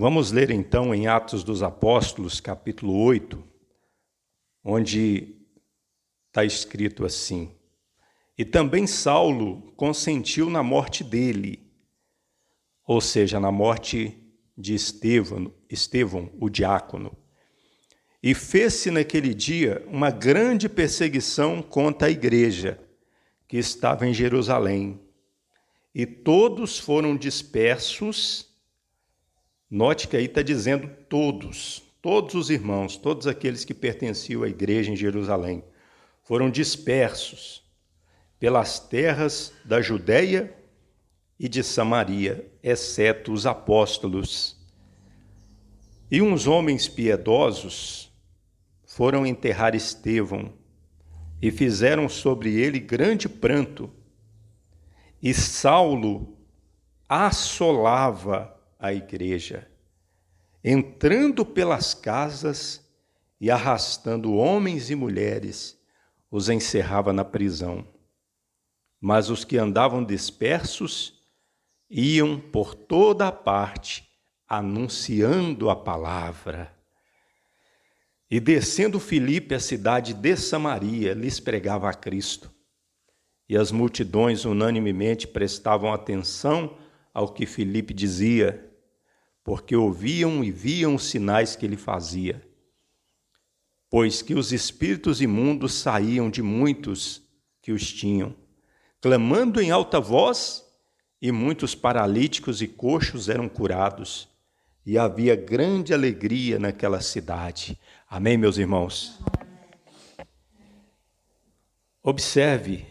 Vamos ler então em Atos dos Apóstolos, capítulo 8, onde está escrito assim: E também Saulo consentiu na morte dele, ou seja, na morte de Estevão, o diácono. E fez-se naquele dia uma grande perseguição contra a igreja que estava em Jerusalém. E todos foram dispersos. Note que aí está dizendo todos os irmãos, todos aqueles que pertenciam à igreja em Jerusalém, foram dispersos pelas terras da Judéia e de Samaria, exceto os apóstolos. E uns homens piedosos foram enterrar Estevão e fizeram sobre ele grande pranto. E Saulo assolava a igreja, entrando pelas casas e arrastando homens e mulheres, os encerrava na prisão. Mas os que andavam dispersos iam por toda a parte, anunciando a palavra. E descendo Filipe à cidade de Samaria, lhes pregava a Cristo. E as multidões unanimemente prestavam atenção ao que Filipe dizia, porque ouviam e viam os sinais que ele fazia. Pois que os espíritos imundos saíam de muitos que os tinham, clamando em alta voz, e muitos paralíticos e coxos eram curados. E havia grande alegria naquela cidade. Amém, meus irmãos? Observe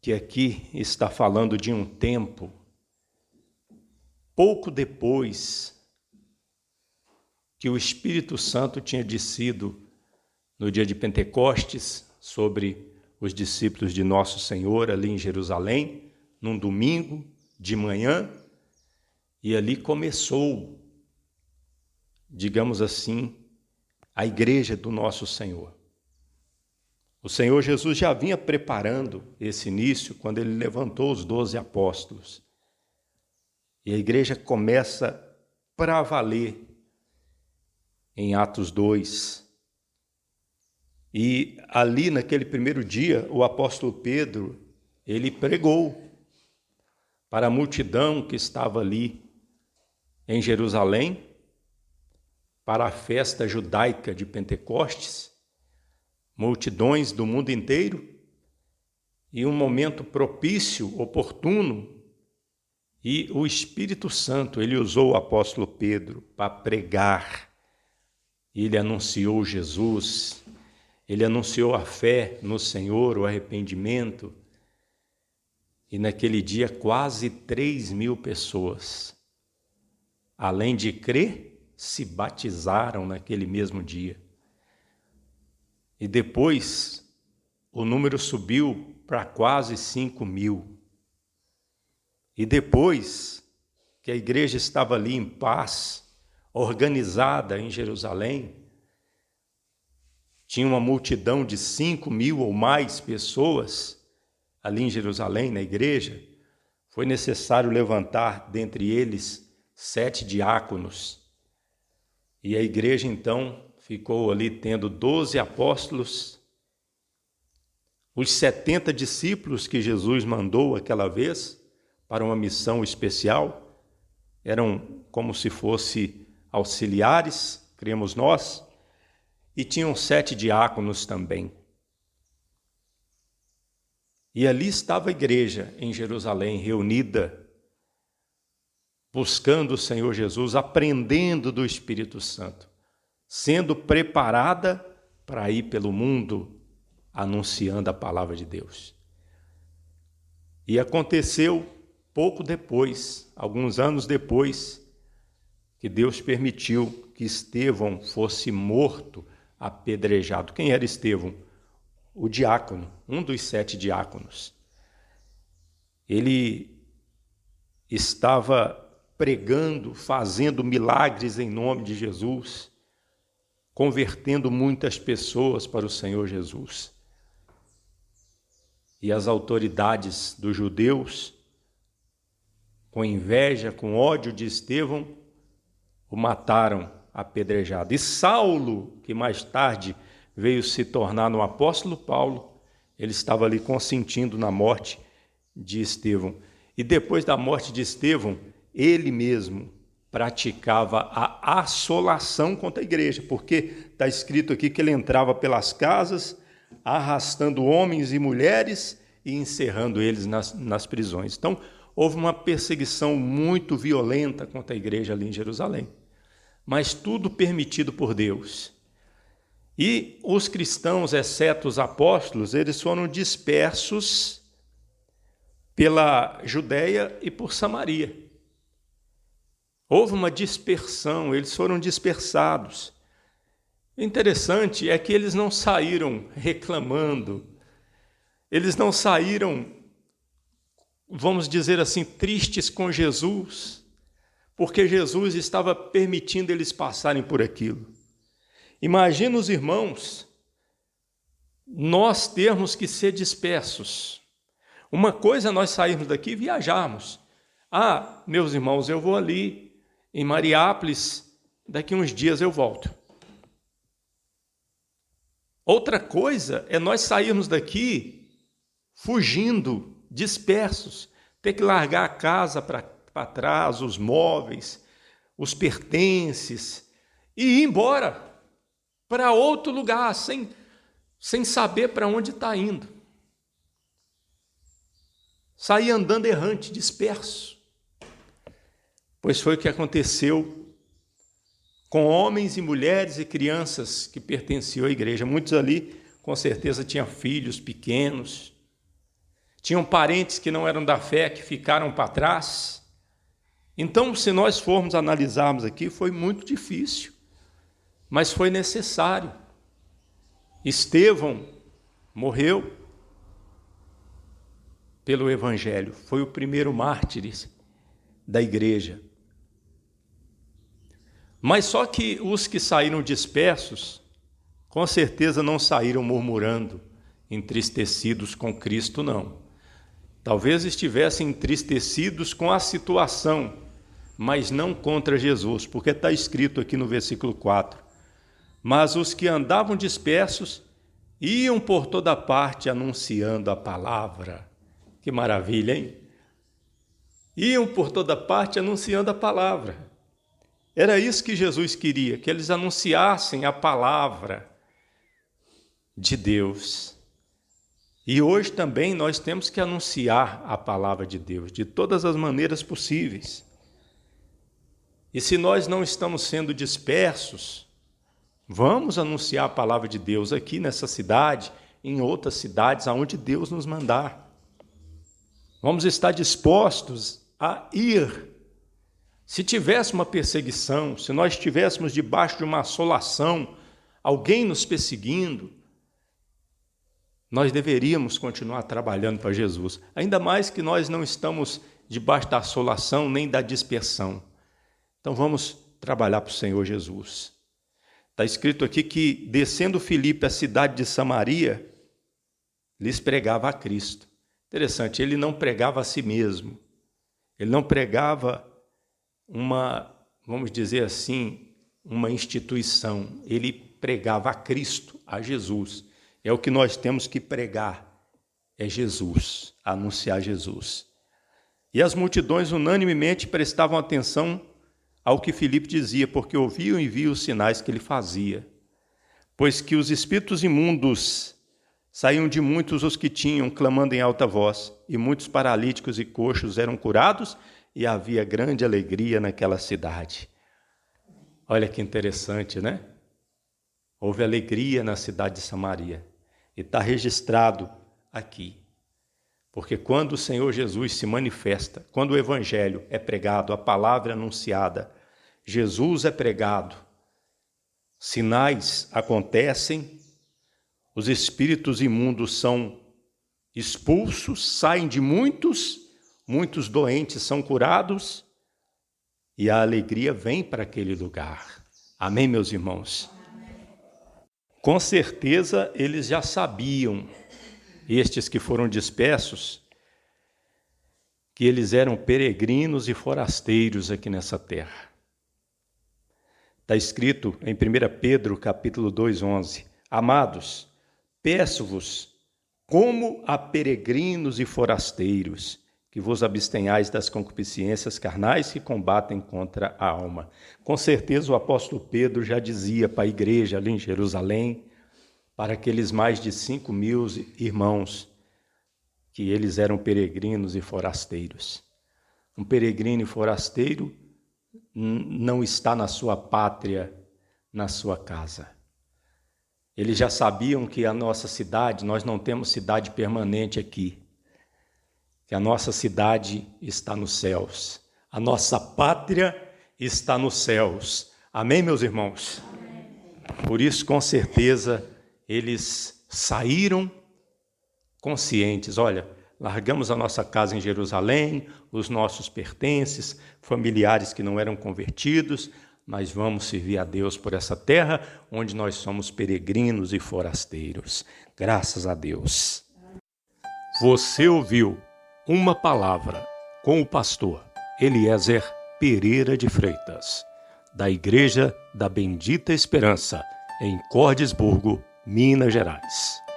que aqui está falando de um tempo pouco depois que o Espírito Santo tinha descido no dia de Pentecostes sobre os discípulos de Nosso Senhor ali em Jerusalém, num domingo de manhã, e ali começou, digamos assim, a igreja do Nosso Senhor. O Senhor Jesus já vinha preparando esse início quando ele levantou os 12 apóstolos. E a igreja começa para valer em Atos 2. E ali naquele primeiro dia, o apóstolo Pedro, ele pregou para a multidão que estava ali em Jerusalém, para a festa judaica de Pentecostes, multidões do mundo inteiro, e um momento propício, oportuno, e o Espírito Santo, ele usou o apóstolo Pedro para pregar. Ele anunciou Jesus, ele anunciou a fé no Senhor, o arrependimento, e naquele dia quase 3.000 pessoas, além de crer, se batizaram naquele mesmo dia. E depois o número subiu para quase 5.000. E depois que a igreja estava ali em paz, organizada em Jerusalém, tinha uma multidão de 5.000 ou mais pessoas ali em Jerusalém, na igreja, foi necessário levantar dentre eles 7 diáconos. E a igreja então ficou ali tendo 12 apóstolos, os 70 discípulos que Jesus mandou aquela vez para uma missão especial, eram como se fossem auxiliares, cremos nós, e tinham 7 diáconos também. E ali estava a igreja em Jerusalém, reunida, buscando o Senhor Jesus, aprendendo do Espírito Santo, sendo preparada para ir pelo mundo anunciando a palavra de Deus. E aconteceu pouco depois, alguns anos depois, que Deus permitiu que Estevão fosse morto, apedrejado. Quem era Estevão? O diácono, um dos 7 diáconos. Ele estava pregando, fazendo milagres em nome de Jesus, convertendo muitas pessoas para o Senhor Jesus. E as autoridades dos judeus, com inveja, com ódio de Estevão, o mataram apedrejado. E Saulo, que mais tarde veio se tornar no apóstolo Paulo, ele estava ali consentindo na morte de Estevão. E depois da morte de Estevão, ele mesmo praticava a assolação contra a igreja, porque está escrito aqui que ele entrava pelas casas, arrastando homens e mulheres e encerrando eles nas prisões. Então, houve uma perseguição muito violenta contra a igreja ali em Jerusalém, mas tudo permitido por Deus. E os cristãos, exceto os apóstolos, eles foram dispersos pela Judéia e por Samaria. Houve uma dispersão, eles foram dispersados. O interessante é que eles não saíram reclamando, eles não saíram, vamos dizer assim, tristes com Jesus, porque Jesus estava permitindo eles passarem por aquilo. Imagina os irmãos, nós termos que ser dispersos. Uma coisa é nós sairmos daqui e viajarmos. Ah, meus irmãos, eu vou ali em Mariápolis, daqui uns dias eu volto. Outra coisa é nós sairmos daqui fugindo, dispersos, ter que largar a casa para trás, os móveis, os pertences, e ir embora para outro lugar, sem saber para onde está indo. Sair andando errante, disperso. Pois foi o que aconteceu com homens e mulheres e crianças que pertenciam à igreja. Muitos ali, com certeza, tinham filhos pequenos, tinham parentes que não eram da fé, que ficaram para trás. Então, se nós formos analisarmos aqui, foi muito difícil, mas foi necessário. Estevão morreu pelo Evangelho, foi o primeiro mártir da igreja. Mas só que os que saíram dispersos, com certeza não saíram murmurando, entristecidos com Cristo, não. Talvez estivessem entristecidos com a situação, mas não contra Jesus, porque está escrito aqui no versículo 4. Mas os que andavam dispersos iam por toda parte anunciando a palavra. Que maravilha, hein? Iam por toda parte anunciando a palavra. Era isso que Jesus queria, que eles anunciassem a palavra de Deus. E hoje também nós temos que anunciar a palavra de Deus, de todas as maneiras possíveis. E se nós não estamos sendo dispersos, vamos anunciar a palavra de Deus aqui nessa cidade, em outras cidades, aonde Deus nos mandar. Vamos estar dispostos a ir. Se tivesse uma perseguição, se nós estivéssemos debaixo de uma assolação, alguém nos perseguindo, nós deveríamos continuar trabalhando para Jesus. Ainda mais que nós não estamos debaixo da assolação nem da dispersão. Então vamos trabalhar para o Senhor Jesus. Está escrito aqui que, descendo Filipe à cidade de Samaria, lhes pregava a Cristo. Interessante, ele não pregava a si mesmo. Ele não pregava vamos dizer assim, uma instituição. Ele pregava a Cristo, a Jesus. É o que nós temos que pregar, é Jesus, anunciar Jesus. E as multidões unanimemente prestavam atenção ao que Filipe dizia, porque ouviam e viam os sinais que ele fazia. Pois que os espíritos imundos saíam de muitos os que tinham, clamando em alta voz, e muitos paralíticos e coxos eram curados, e havia grande alegria naquela cidade. Olha que interessante, né? Houve alegria na cidade de Samaria. E está registrado aqui. Porque quando o Senhor Jesus se manifesta, quando o Evangelho é pregado, a palavra é anunciada, Jesus é pregado, sinais acontecem, os espíritos imundos são expulsos, saem de muitos doentes são curados e a alegria vem para aquele lugar. Amém, meus irmãos? Com certeza eles já sabiam, estes que foram dispersos, que eles eram peregrinos e forasteiros aqui nessa terra. Está escrito em 1 Pedro, capítulo 2:11. Amados, peço-vos, como a peregrinos e forasteiros, que vos abstenhais das concupiscências carnais que combatem contra a alma. Com certeza o apóstolo Pedro já dizia para a igreja ali em Jerusalém, para aqueles mais de 5.000 irmãos, que eles eram peregrinos e forasteiros. Um peregrino e forasteiro não está na sua pátria, na sua casa. Eles já sabiam que a nossa cidade, nós não temos cidade permanente aqui, que a nossa cidade está nos céus, a nossa pátria está nos céus. Amém, meus irmãos? Amém. Por isso, com certeza, eles saíram conscientes. Olha, largamos a nossa casa em Jerusalém, os nossos pertences, familiares que não eram convertidos, mas vamos servir a Deus por essa terra onde nós somos peregrinos e forasteiros. Graças a Deus. Você ouviu uma palavra com o pastor Eliezer Pereira de Freitas, da Igreja da Bendita Esperança, em Cordisburgo, Minas Gerais.